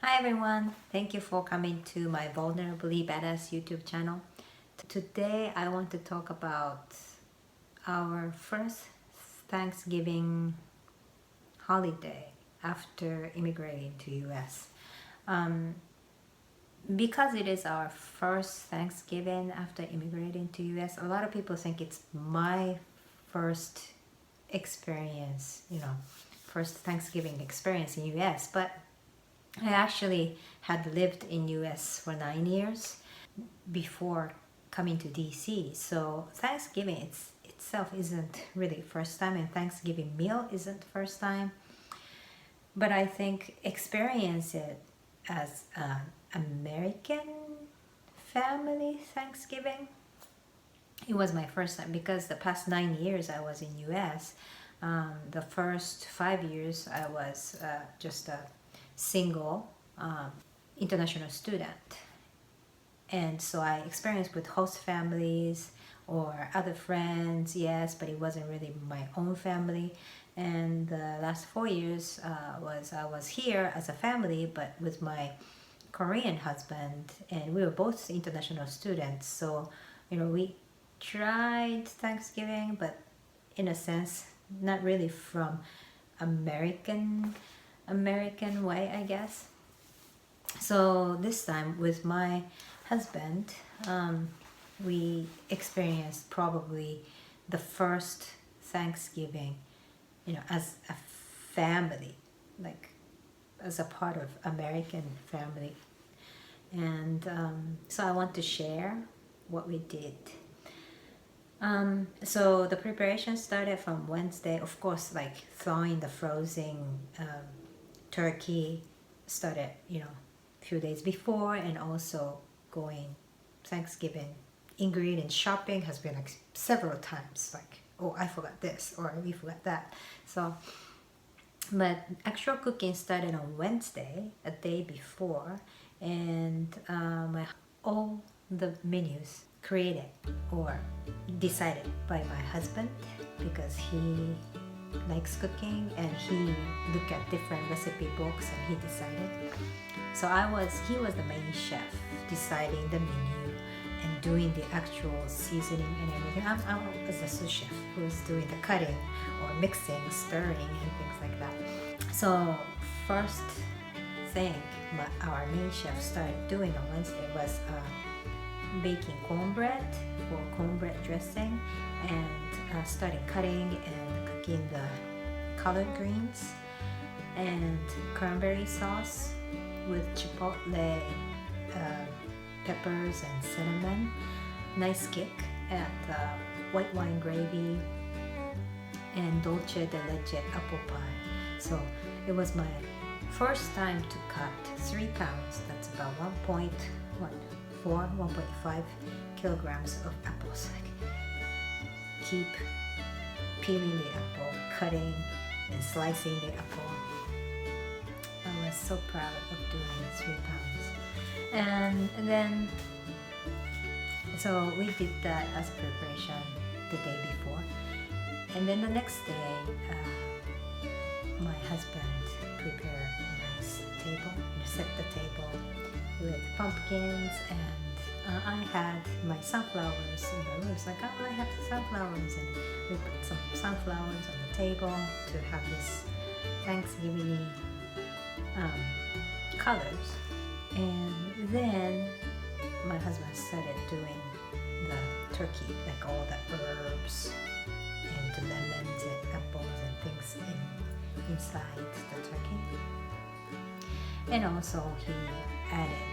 Hi everyone, thank you for coming to my Vulnerably Badass YouTube channel. Today I want to talk about our first Thanksgiving holiday after immigrating to US. Um, because it is our first Thanksgiving after immigrating to US, a lot of people think it's my first experience, first Thanksgiving experience in US, but I actually had lived in US for 9 years before coming to DC. So Thanksgiving itself isn't really first time, and Thanksgiving meal isn't first time. But I think experience it as an American family Thanksgiving. It was my first time because the past 9 years I was in US. The first 5 years I was just a single international student, and so I experienced with host families or other friends, yes, but it wasn't really my own family. And the last 4 years I was here as a family, but with my Korean husband, and we were both international students. So we tried Thanksgiving, but in a sense not really from American way, I guess. So this time with my husband, we experienced probably the first Thanksgiving, as a family, like as a part of American family. And so I want to share what we did. So the preparation started from Wednesday. Of course, like thawing the frozen turkey started, a few days before, and also going Thanksgiving ingredient shopping has been like several times. Like, oh, I forgot this or we forgot that. So, but actual cooking started on Wednesday, a day before, and all the menus created or decided by my husband because he likes cooking and he looked at different recipe books and he decided. So he was the main chef, deciding the menu and doing the actual seasoning and everything. I was the sous chef who was doing the cutting or mixing, stirring, and things like that. So first thing our main chef started doing on Wednesday was baking cornbread for cornbread dressing, and started cutting and cooking the collard greens and cranberry sauce with chipotle peppers and cinnamon. Nice kick at white wine gravy and dulce de leche apple pie. So it was my first time to cut 3 pounds. That's about 1.5 kilograms of apples. Keep peeling the apple, cutting and slicing the apple. I was so proud of doing 3 pounds. And then, so we did that as preparation the day before. And then the next day, my husband prepared a nice table, set the table with pumpkins, and I had my sunflowers in the room. It's like, oh, I have sunflowers, and we put some sunflowers on the table to have this Thanksgiving colors. And then my husband started doing the turkey, like all the herbs and lemons and apples and things inside the turkey. And also he added,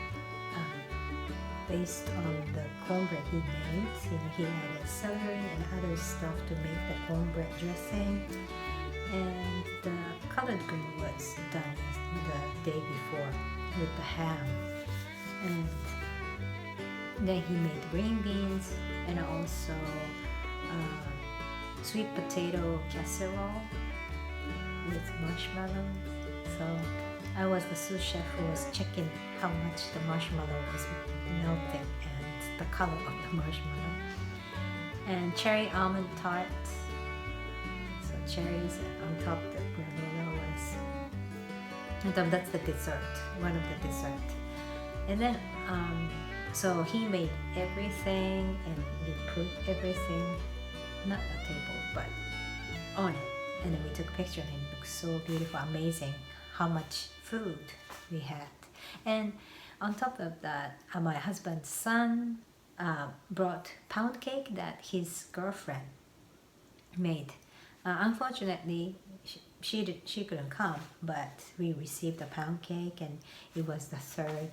based on the cornbread he made, he added celery and other stuff to make the cornbread dressing. And the collard green was done the day before with the ham. And then he made green beans and also sweet potato casserole with marshmallow. So I was the sous chef who was checking how much the marshmallow was melting and the color of the marshmallow. And cherry almond tart. So cherries on top, the granola was And that's the dessert, one of the dessert. And then, so he made everything and we put everything, not a table, but on it. And then we took a picture and it looked so beautiful, amazing how much food we had. And on top of that, my husband's son brought pound cake that his girlfriend made. Unfortunately, she couldn't come, but we received a pound cake and it was the third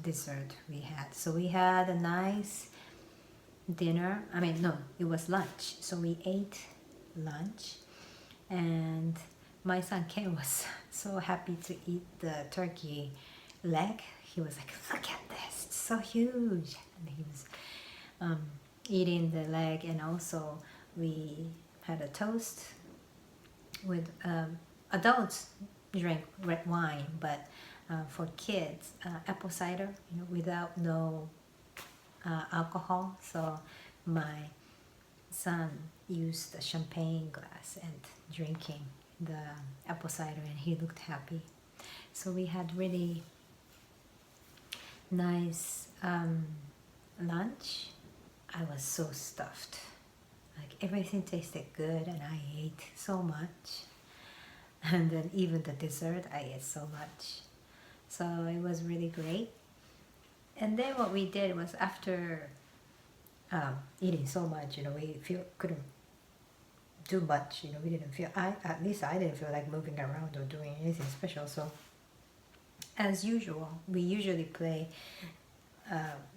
dessert we had. So we had a nice dinner. I mean, no, it was lunch. So we ate lunch and my son Ken was so happy to eat the turkey leg. He was like, look at this, it's so huge. And he was eating the leg, and also we had a toast with adults drink red wine, but for kids, apple cider, without no alcohol. So my son used a champagne glass and drinking the apple cider, and he looked happy. So we had really nice lunch. I was so stuffed. Like everything tasted good and I ate so much. And then even the dessert, I ate so much. So it was really great. And then what we did was after eating so much, we couldn't do much. We didn't feel, at least I didn't feel like moving around or doing anything special. So as usual, we usually play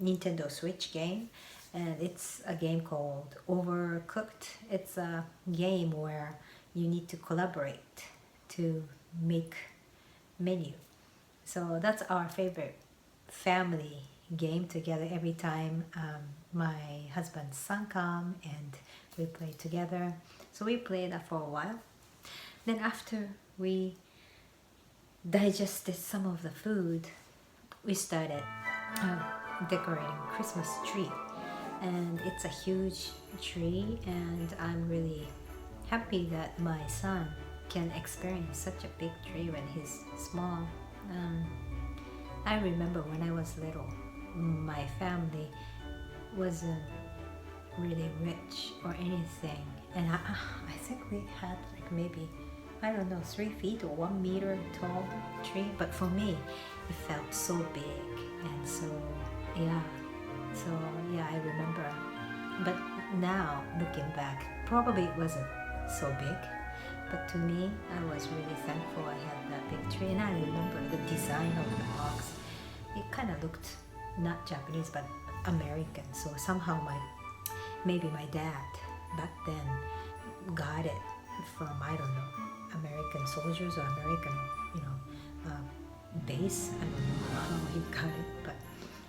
Nintendo Switch game, and it's a game called Overcooked. It's a game where you need to collaborate to make menu. So that's our favorite family game together. Every time my husband's son come and we play together. So we played that for a while. Then after we digested some of the food, we started decorating Christmas tree. And it's a huge tree, and I'm really happy that my son can experience such a big tree when he's small. I remember when I was little, my family wasn't really rich or anything, and I think we had like maybe, I don't know, 3 feet or 1 meter tall tree, but for me it felt so big. And so yeah, I remember. But now looking back, probably it wasn't so big, but to me, I was really thankful I had that big tree. And I remember the design of the box. It kind of looked not Japanese but American. So somehow maybe my dad back then got it from, I don't know, American soldiers or American, base. I don't know how he got it, but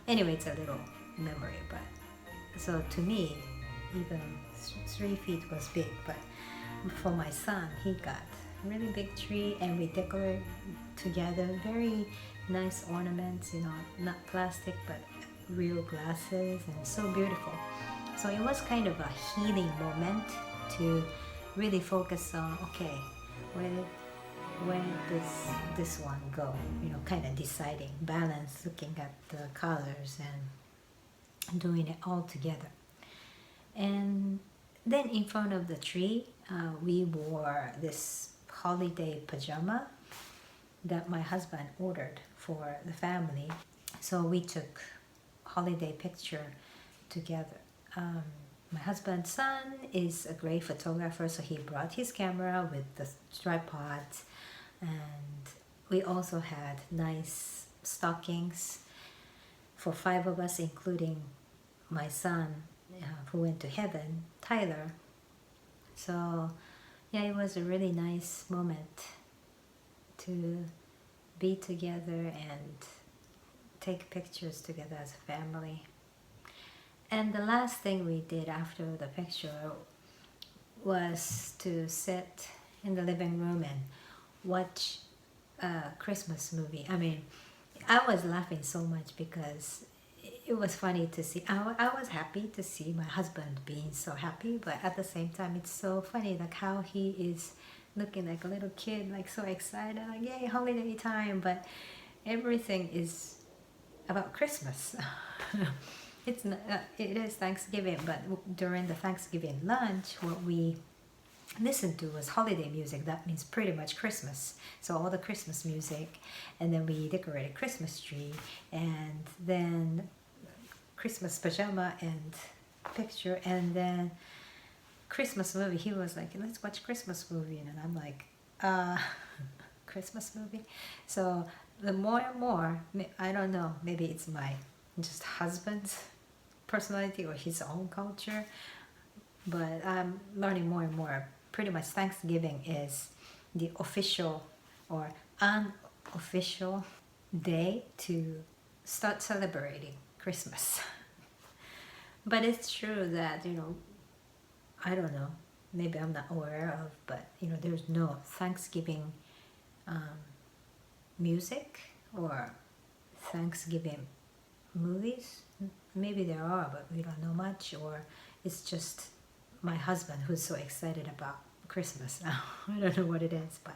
anyway, it's a little memory. But so to me, even 3 feet was big, but for my son, he got a really big tree, and we decorated together very nice ornaments, not plastic but real glasses, and so beautiful. So it was kind of a healing moment to really focus on, okay, where does this one go? Kind of deciding, balance, looking at the colors and doing it all together. And then in front of the tree, we wore this holiday pajama that my husband ordered for the family. So we took holiday picture together. My husband's son is a great photographer, so he brought his camera with the tripods, and we also had nice stockings for 5 of us, including my son who went to heaven, Tyler. So yeah, it was a really nice moment to be together and take pictures together as a family. And the last thing we did after the picture was to sit in the living room and watch a Christmas movie. I mean, I was laughing so much because it was funny to see. I was happy to see my husband being so happy, but at the same time, it's so funny like how he is looking like a little kid, like so excited, like yay, holiday time. But everything is about Christmas. It's not, it is Thanksgiving, but during the Thanksgiving lunch, what we listened to was holiday music. That means pretty much Christmas. So all the Christmas music, and then we decorated Christmas tree, and then Christmas pajama and picture, and then Christmas movie. He was like, let's watch Christmas movie, and I'm like, Christmas movie. So the more and more, I don't know, maybe it's my just husband's personality or his own culture, but I'm learning more and more. Pretty much Thanksgiving is the official or unofficial day to start celebrating Christmas. But it's true that, I don't know, maybe I'm not aware of, but there's no Thanksgiving music or Thanksgiving movies. Maybe there are, but we don't know much, or it's just my husband who's so excited about Christmas now. I don't know what it is, but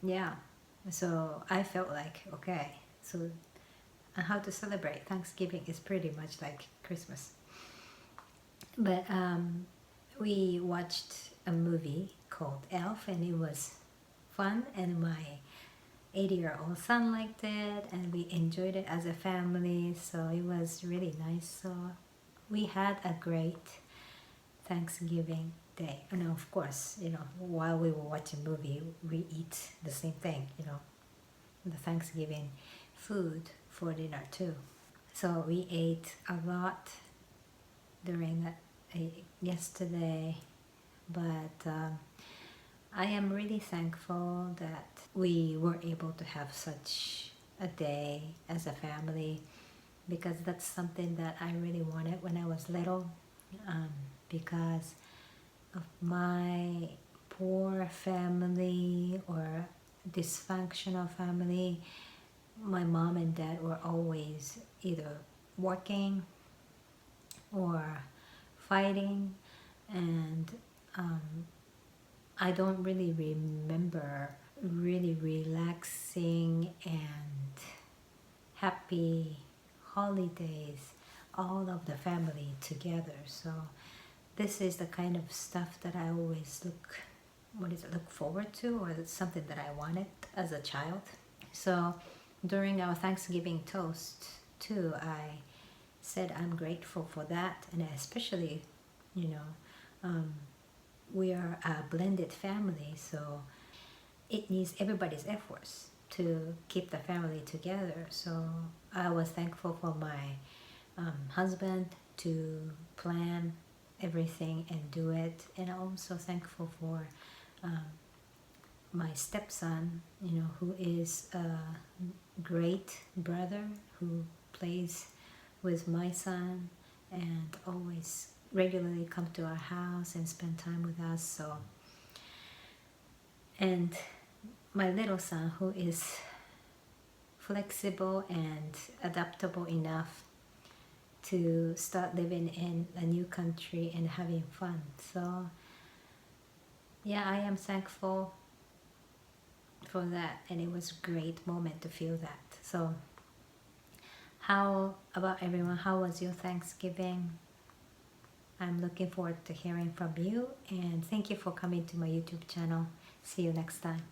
yeah. So I felt like, okay, so how to celebrate Thanksgiving is pretty much like Christmas. But we watched a movie called Elf, and it was fun, and my 80-year-old son liked it, and we enjoyed it as a family, so it was really nice. So we had a great Thanksgiving day. And of course, while we were watching movie, we eat the same thing, the Thanksgiving food for dinner too. So we ate a lot during yesterday, but I am really thankful that we were able to have such a day as a family, because that's something that I really wanted when I was little, because of my poor family or dysfunctional family. My mom and dad were always either working or fighting, and I don't really remember really relaxing and happy holidays, all of the family together. So this is the kind of stuff that I always look forward to, or it's something that I wanted as a child. So during our Thanksgiving toast too, I said I'm grateful for that, and especially, we are a blended family, so it needs everybody's efforts to keep the family together. So I was thankful for my husband to plan everything and do it, and I'm also thankful for my stepson, who is a great brother who plays with my son and always regularly come to our house and spend time with us. So, and my little son, who is flexible and adaptable enough to start living in a new country and having fun. So yeah, I am thankful for that, and it was a great moment to feel that. So how about everyone? How was your Thanksgiving? I'm looking forward to hearing from you, and thank you for coming to my YouTube channel. See you next time.